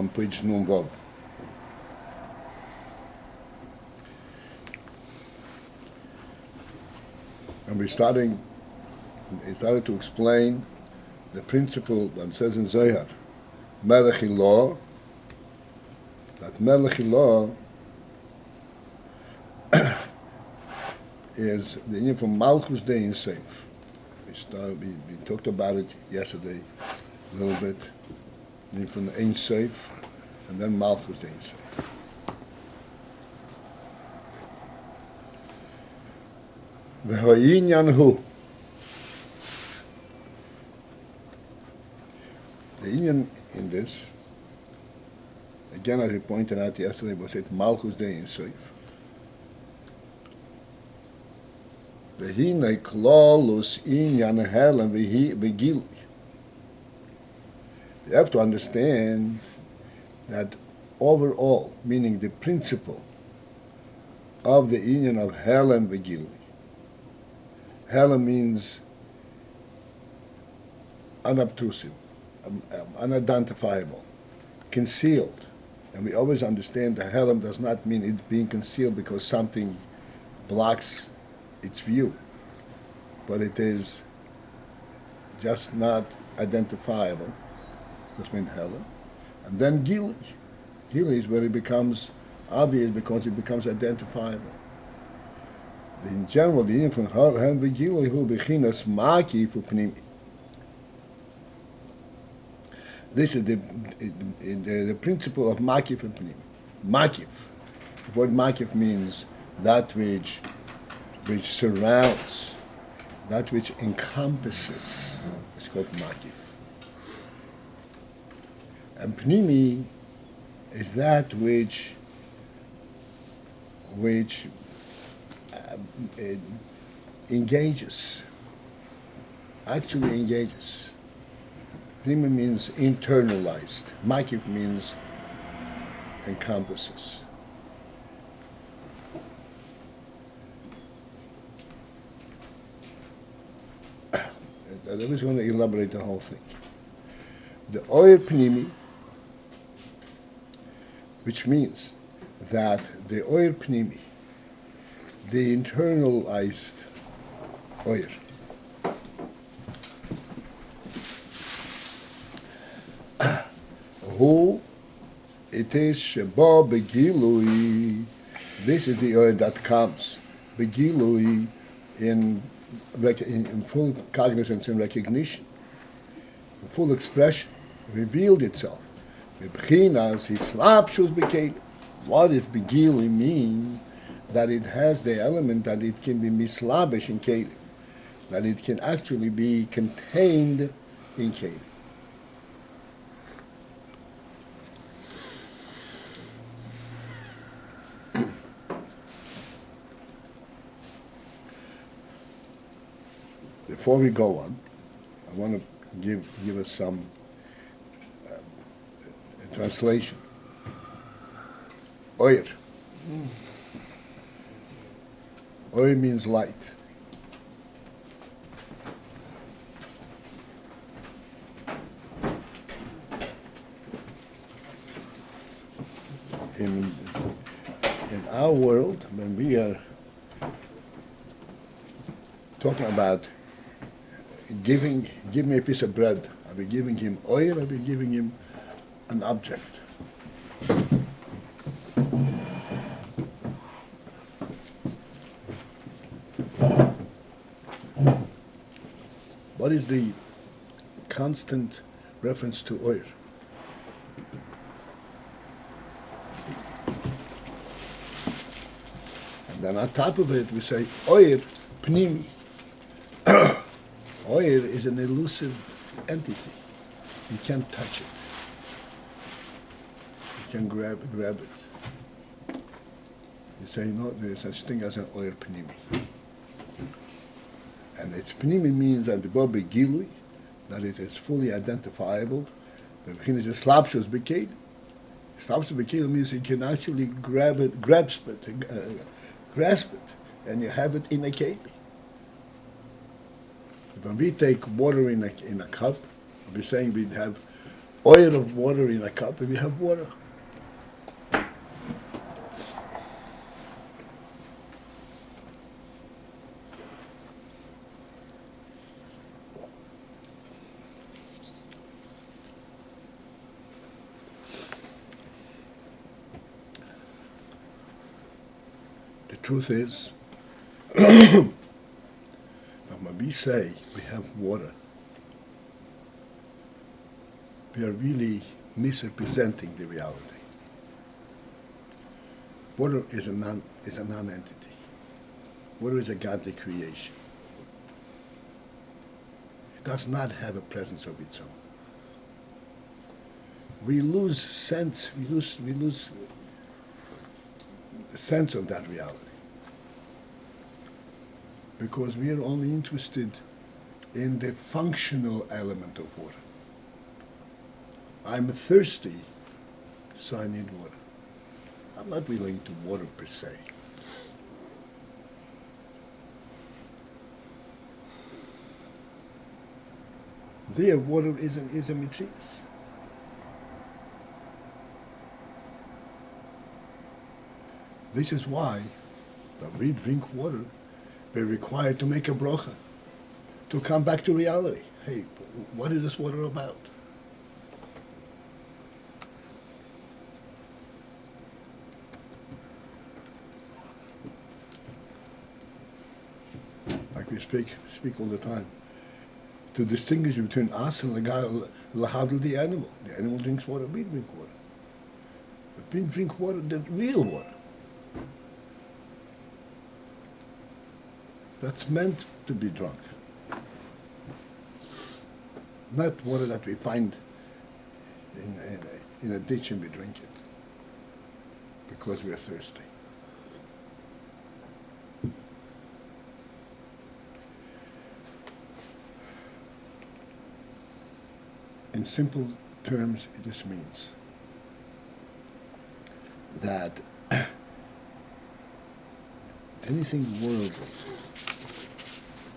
on page Nun Vav. And we started to explain the principle that says in Zohar, Melech Law, that Melech Law is the union from Malchus Day in Seif. We talked about it yesterday a little bit. Then from the Ein Seif, and then Malchus Day in Seif. Veha-inyan hu. The Inyan in this, again as we pointed out yesterday, was it Malchus Day in Seif. Vehine klalus inyan helen v'gilui. You have to understand that overall, meaning the principle of the inyan of helen v'gilui. Helen means unobtrusive, unidentifiable, concealed. And we always understand that helen does not mean it's being concealed because something blocks its view, but it is just not identifiable. That's means helen. And then gilui. Gilui is where it becomes obvious because it becomes identifiable. In general, the union from helen v'gilui hu bechinas makif pnimi. This is the principle of makif and pnimi. Makif. The word makif means that which surrounds, that which encompasses. It's called makif. And pnimi is that which engages, actually engages. Pnimi means internalized. Makif means encompasses. I'm just going to elaborate the whole thing. The oyer pnimi, which means that the oyer pnimi, the internalized oyer, who it is sheba begilui. This is the oyer that comes begilui in full cognizance and recognition, in full expression, revealed itself. What does begilui mean? That it has the element that it can be mislabish in kelim, that it can actually be contained in kelim. Before we go on, I want to give us some translation. Oyer. Oyer means light. In our world, when we are talking about give me a piece of bread, are we giving him oil, or are we giving him an object? What is the constant reference to oil? And then on top of it we say oil pnimi. Oil is an elusive entity. You can't touch it. You can grab it. You say, no, there is such thing as an oil pnimi. And its pnimi means that the bobi gilui, that it is fully identifiable. The beginning is slapshus beked. Slapshus beked means you can actually grasp it, and you have it in a keli. When we take water in a cup, we're saying we have oil of water in a cup and you have water. The truth is, when we say we have water, we are really misrepresenting the reality. Water is a non-entity. Water is a godly creation. It does not have a presence of its own. We lose sense. We lose the sense of that reality because we are only interested in the functional element of water. I'm thirsty, so I need water. I'm not really into water per se. There, water is a mitzvah. This is why when we drink water, we're required to make a bracha, to come back to reality. Hey, what is this water about? Like we speak all the time, to distinguish between us and the animal. The animal drinks water, we drink water. But we drink water, the real water. That's meant to be drunk. Not water that we find in a ditch and we drink it because we are thirsty. In simple terms, this means that anything worldly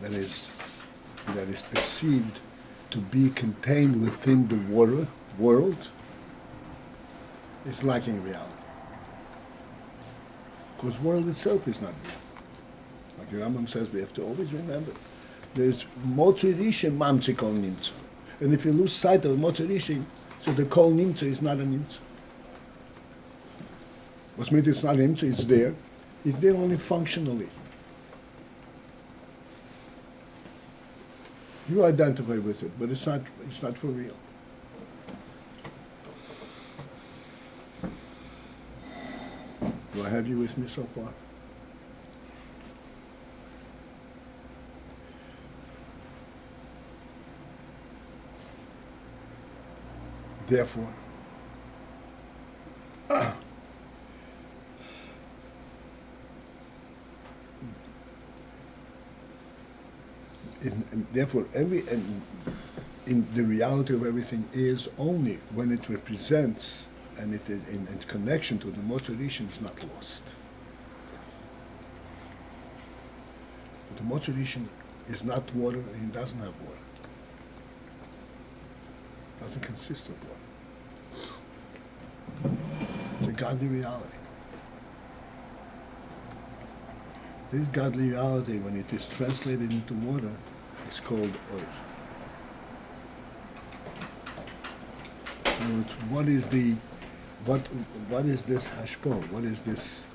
that is perceived to be contained within the world is lacking reality. Because world itself is not real. Like the Rambam says, we have to always remember, there's motzirishim mamtzi kol nimtza. And if you lose sight of motzirishim, so the kol nimtza is not a nimtza. What's meant it's not nimtza, it's there. It's there only functionally. You identify with it, but it's not for real. Do I have you with me so far? Therefore, therefore, in the reality of everything is only when it represents and it is in connection to the motivation is not lost. The motivation is not water and it doesn't have water. It doesn't consist of water. It's a godly reality. This godly reality, when it is translated into water, is called oil. So what is this hashpah? What is this?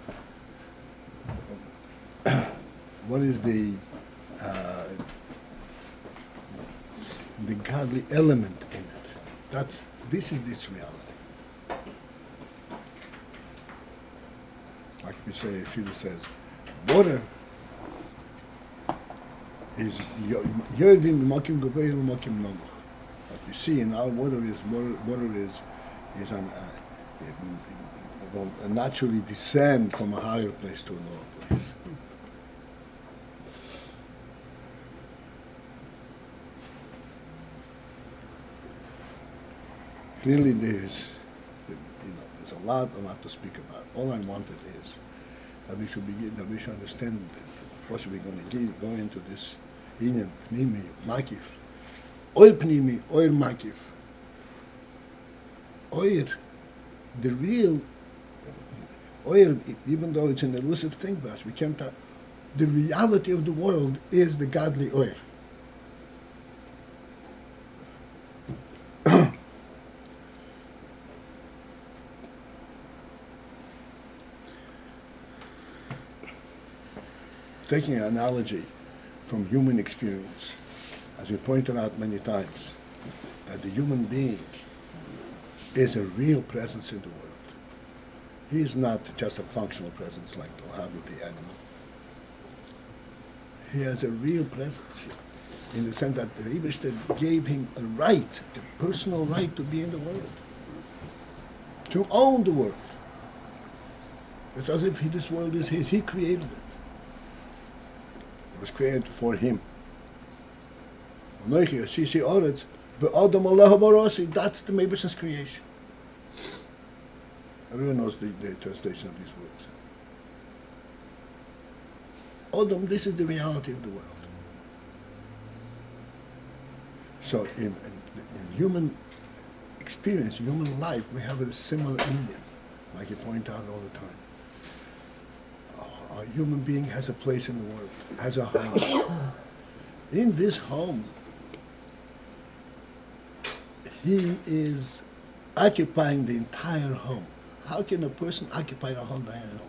What is the godly element in it? This is this reality. Like we say, Sida says, water is Yerdim makim gavei makim nagach. What you see in our water is will naturally descend from a higher place to a lower place. Clearly, there's a lot to speak about. All I wanted is that we should understand what we're going to go into this Inyan, pnimi, makif, oil pnimi, oil makif. Oyer, the real Oyer, even though it's an elusive thing to us, we can't. The reality of the world is the godly Oyer. Taking an analogy from human experience, as we pointed out many times, that the human being is a real presence in the world. He is not just a functional presence like we'll have with the animal. He has a real presence here, in the sense that the Rebbe gave him a right, a personal right to be in the world, to own the world. It's as if this world is his. He created it. It was created for him. That's the Mebish's creation. Everyone knows the translation of these words. Odom, this is the reality of the world. So in human experience, in human life, we have a similar Indian, like you point out all the time. A human being has a place in the world, has a home. In this home, he is occupying the entire home. How can a person occupy the whole entire home?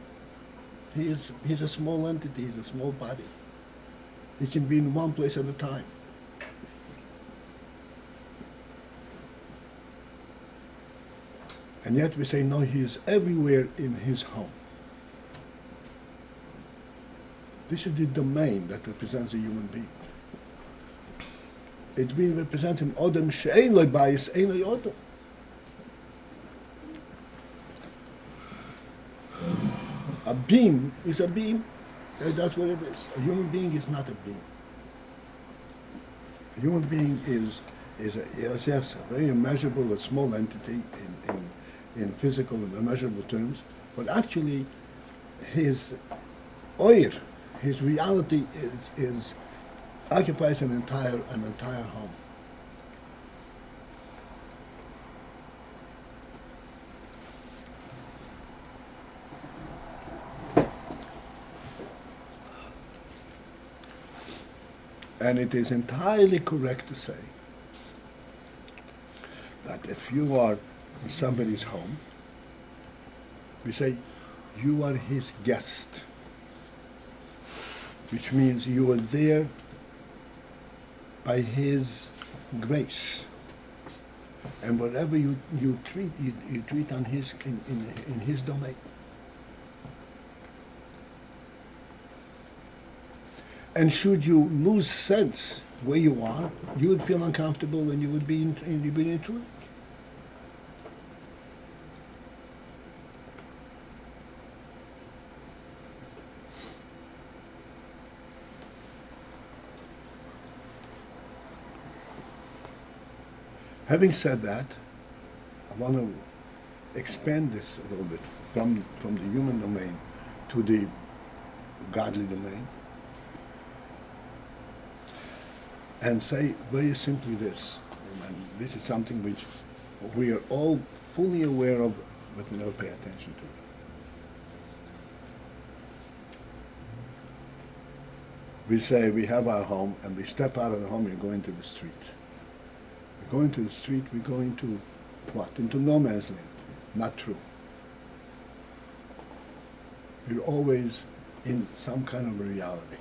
He's a small entity, he's a small body. He can be in one place at a time. And yet we say, no, he is everywhere in his home. This is the domain that represents a human being. It will represent him, Odom she'ein lo bayis, ein lo Odom. A beam is a beam. That's what it is. A human being is not a beam. A human being is a very immeasurable, a small entity in physical and immeasurable terms, but actually his oyer, his reality is occupies an entire home. And it is entirely correct to say that if you are in somebody's home, we say you are his guest, which means you are there by his grace, and whatever you treat on his in his domain. And should you lose sense where you are, you would feel uncomfortable and you would be intruding. Having said that, I want to expand this a little bit from the human domain to the godly domain, and say very simply this, and this is something which we are all fully aware of, but we never pay attention to. We say we have our home, and we step out of the home, we're going to the street. We're going to the street, we're going to what? Into no man's land. Not true. We're always in some kind of a reality.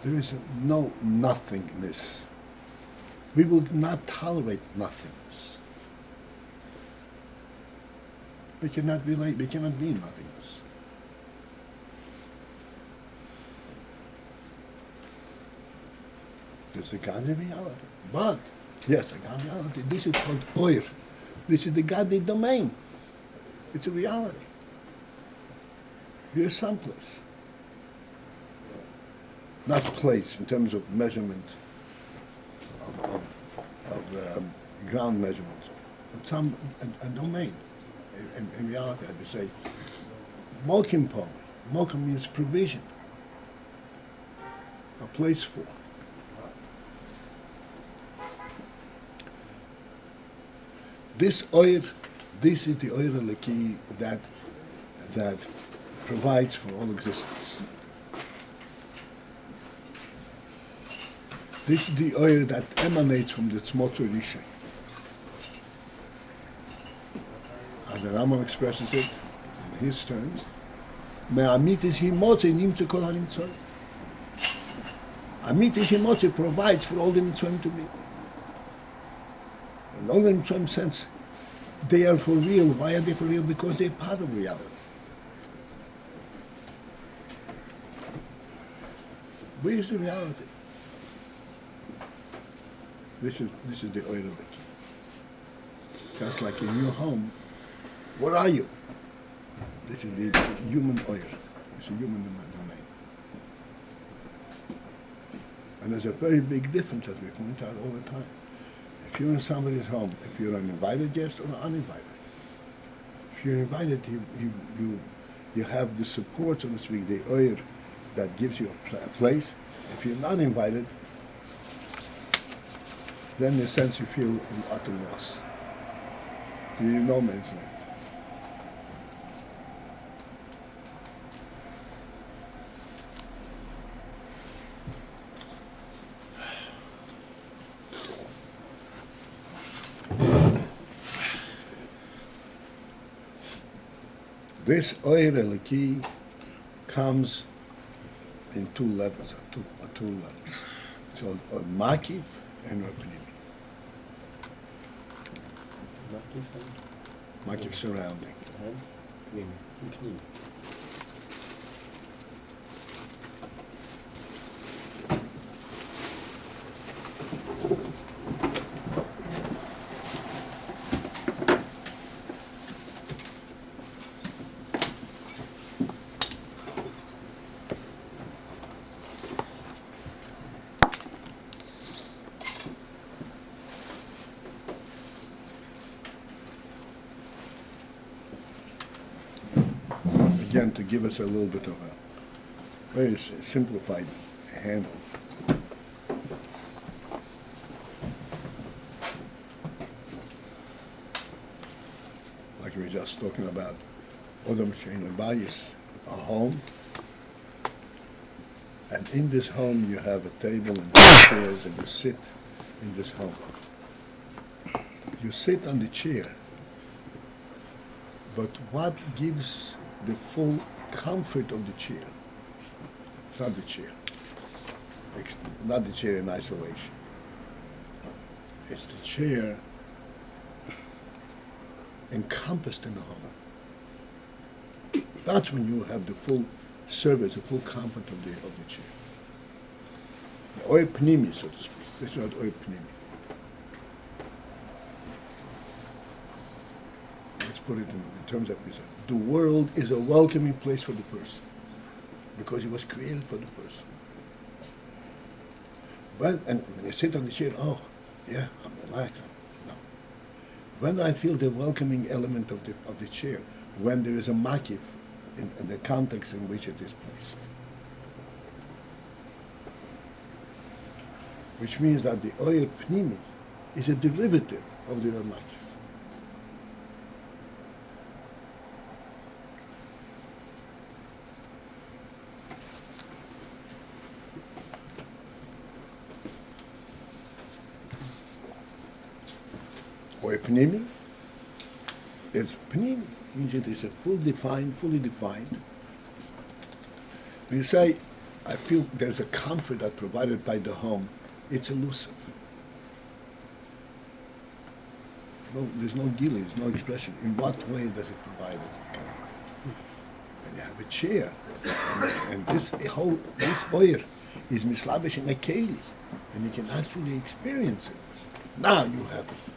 There is no nothingness. We will not tolerate nothingness. We cannot be nothingness. There's a godly reality. But, yes, a godly reality. This is called oyer. This is the godly domain. It's a reality. Here's someplace. Not place in terms of measurement, of ground measurements, but a domain. In reality, I would say, mokim po. Mokim means provision. a place for. This oil, this is the oil Eliki that provides for all existence. This is the oil that emanates from the Tzmot Rishon. As the Rambam expresses it in his terms, Me'amit is himotze nimtze kol hanimtzoim. Amit is himotze provides for all the mitzvahs to be. And all the mitzvahs sense they are for real. Why are they for real? Because they're part of reality. Where is the reality? This is the oil of the key. Just like in your home, where are you? This is the human oil. It's a human domain. And there's a very big difference, as we point out all the time. If you're in somebody's home, if you're an invited guest or an uninvited. If you're invited, you have the support, so to speak, the oil that gives you a place. If you're not invited, then in a sense you feel an utter loss. You're in no man's land. This oil eliki comes in two levels, two levels. It's called a makif and a pnimi. Makif surrounding. Pnimi. Again, to give us a little bit of a very simplified handle. Like we were just talking about, Odom Shein Bayis, a home, and in this home you have a table and chairs, and you sit in this home. You sit on the chair, but what gives the full comfort of the chair? It's not the chair. It's not the chair in isolation. It's the chair encompassed in the home. That's when you have the full service, the full comfort of the chair. The oil pnimi, so to speak. This is not oil pnimi. Let's put it in terms that we said. The world is a welcoming place for the person because it was created for the person. And when you sit on the chair, oh, yeah, I'm relaxed. No. When I feel the welcoming element of the chair, when there is a makif in the context in which it is placed. Which means that the oil pnimi is a derivative of the oil makif. Or pnimi is pnimi, means it is a fully defined. When you say, I feel there's a comfort that provided by the home, it's elusive. No, there's no gili, there's no expression. In what way does it provide it? When you have a chair, and this oil is mislabish in a keli, and you can actually experience it. Now you have it.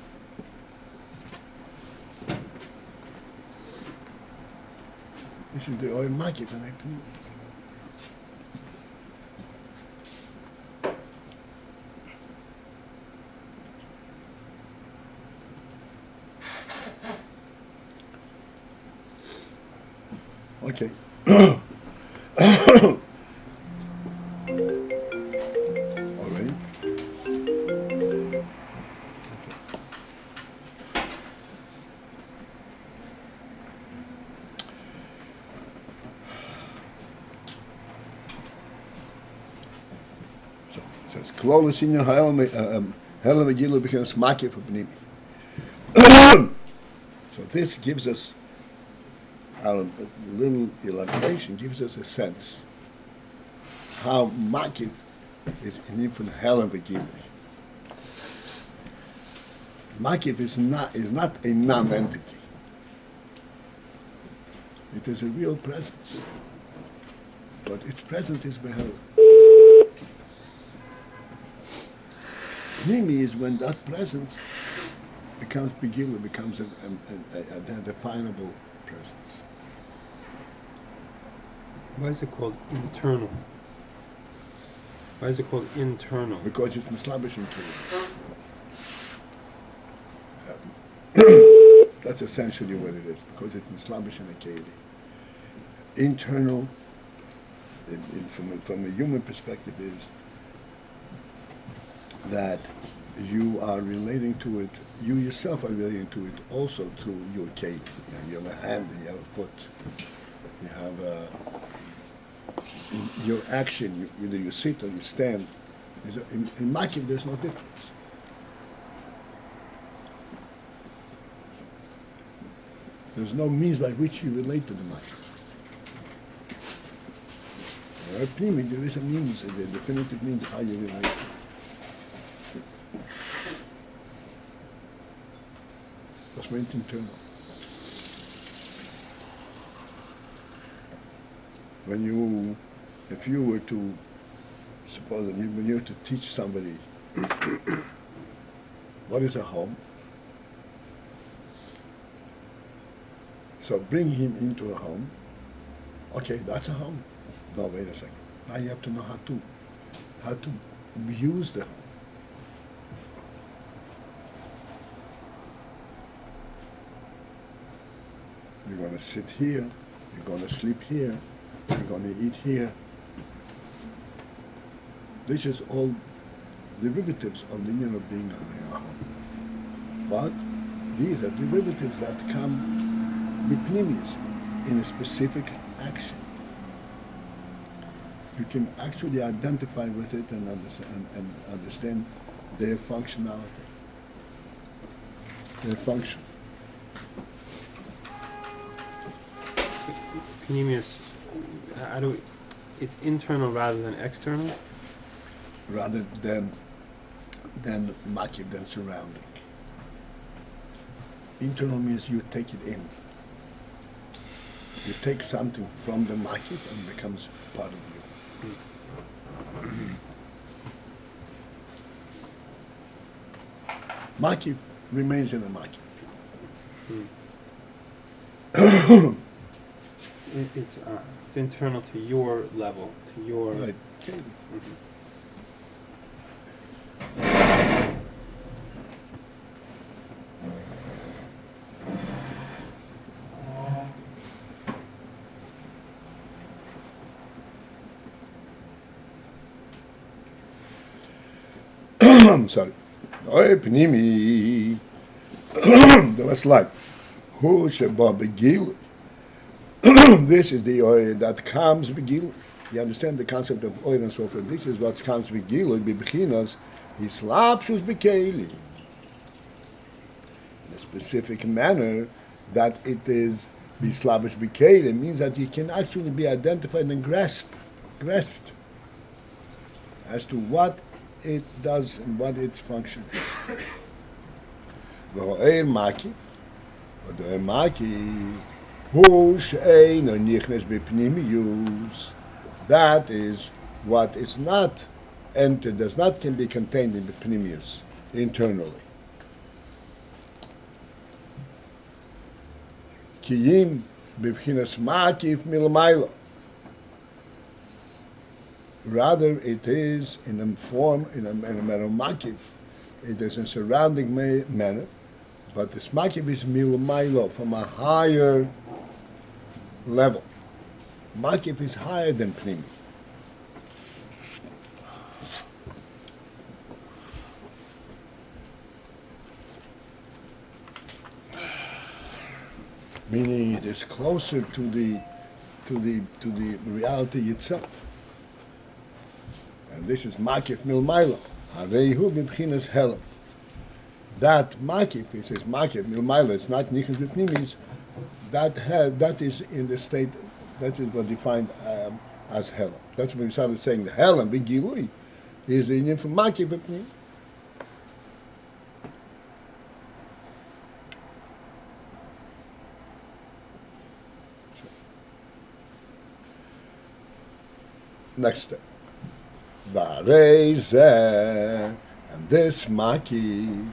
This is the oil makif and pnimi. Okay. says, Klolos inyan helam agilu becomes makif for pnimi. So this gives us, a little elaboration gives us a sense how makif is in from helam agilu. Makif is not a non-entity. It is a real presence, but its presence is behelam. Pnimi is when that presence becomes begila, becomes a definable presence. Why is it called internal? Why is it called internal? Because it's mislabish into That's essentially what it is, because it's mislabish in a keli. Internal, from a human perspective, is that you are relating to it, you yourself are relating to it also through your keli. You have a hand and you have a foot. You have your action, either you sit or you stand. In makif, there's no difference. There's no means by which you relate to the makif. Pnimi, there is a means, a definitive means how you relate to it. That's meant internal. If you were to, suppose that when you were to teach somebody what is a home, so bring him into a home. Okay, that's a home. No, wait a second. Now you have to know how to use the home. You're going to sit here. You're going to sleep here. You're going to eat here. This is all derivatives of the union of being a home. But these are derivatives that come pnimius in a specific action. You can actually identify with it and understand their functionality, their function. Pnimius, it's internal rather than external? Rather than makif, than surrounding. Internal means you take it in. You take something from the makif and it becomes part of you. Makif remains in the makif. It's internal to your level, to your... Right. I'm sorry. Oy pnimi. The last line. Hu sheba begil. This is the oil that comes begil. You understand the concept of oil and so forth. This is what comes begil. Bebechinas hislapshus bekeli. In a specific manner that it is bislabish bekeli. It means that you can actually be identified and grasped as to what it does and what its function is. The makif, that is what is not entered, can be contained in the pnimius internally. Kiyim b'bchinas makif milmayla. Rather, it is in a form, in a manner of makif. It is in surrounding manner, but this makif is milmayla, from a higher level. Makif is higher than pnimi. Meaning, it is closer to the reality itself. And and this is makif milmailo. Hareihu b'bchinas helam. That makif, it says makif milmailo. It's not nichus pnimis. That is in the state. That is what defined as helam. That's when we started saying the helam b'gilui is the union from makif pnimis. Next step. Varezeh, and this makif,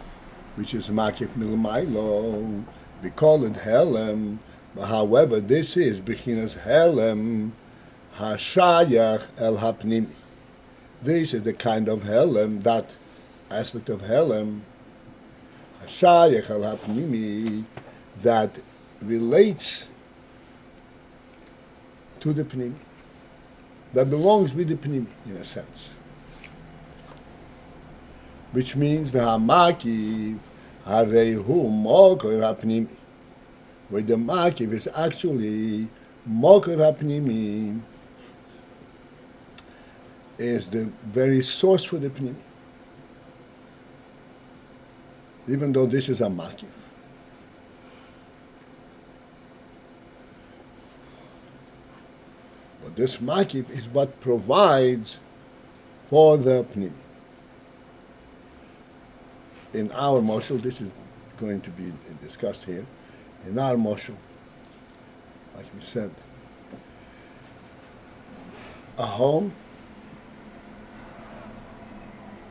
which is makif milmailo, we call it helem. But however, this is bechinas helem hashayach el hapnimi. This is the kind of helem, that aspect of helem, hashayach el hapnimi, that relates to the pnimi, that belongs with the pnimi, in a sense. Which means the makif hareihu mokor hapnimi, where the makif is actually mokor hapnimi, is the very source for the pnimi. Even though this is a makif. But this makif is what provides for the pnimi. In our moshel, this is going to be discussed here. In our moshel, like we said, a home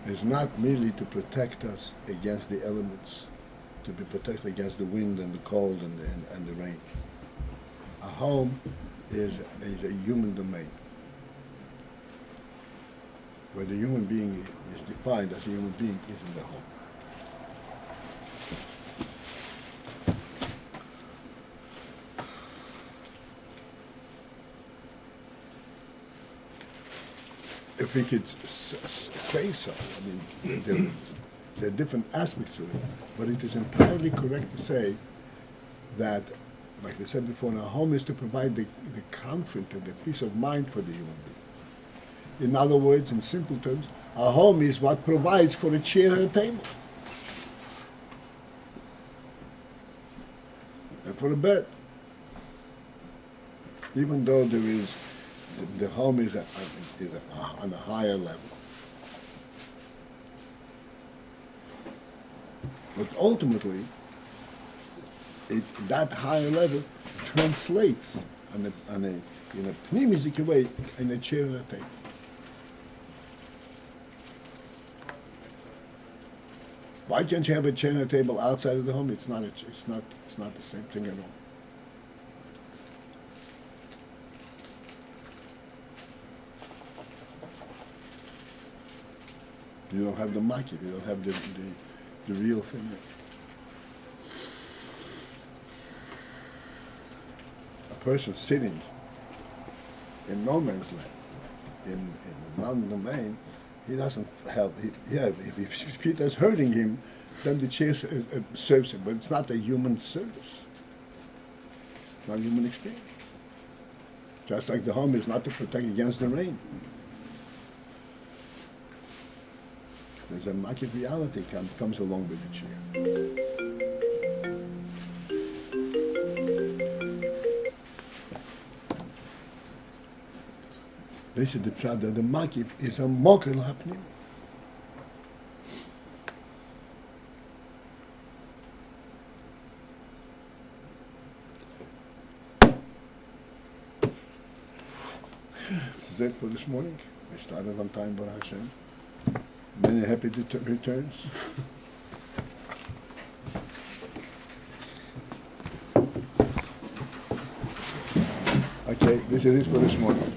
is not merely to protect us against the elements, to be protected against the wind and the cold and the rain. A home is a human domain, where the human being is defined as a human being is in the home. If we could say so, I mean, there are different aspects to it, but it is entirely correct to say that, like we said before, our home is to provide the comfort and the peace of mind for the human being. In other words, in simple terms, our home is what provides for a chair and a table, and for a bed. Even though the home is on a higher level. But ultimately, that higher level translates in a pnimi way in a chair and a table. Why can't you have a chair and a table outside of the home? It's not the same thing at all. You don't have the makif, you don't have the real thing. A person sitting in no man's land, in a non-domain, he doesn't have, if Peter's hurting him, then the chair serves him, but it's not a human service. It's not a human experience. Just like the home is not to protect against the rain. There's a makif reality comes along with the chair. This is the pshat that the makif is a mokor hapnim. This is it for this morning. We started on time, Baruch Hashem. Many happy returns. Okay, this is it for this morning.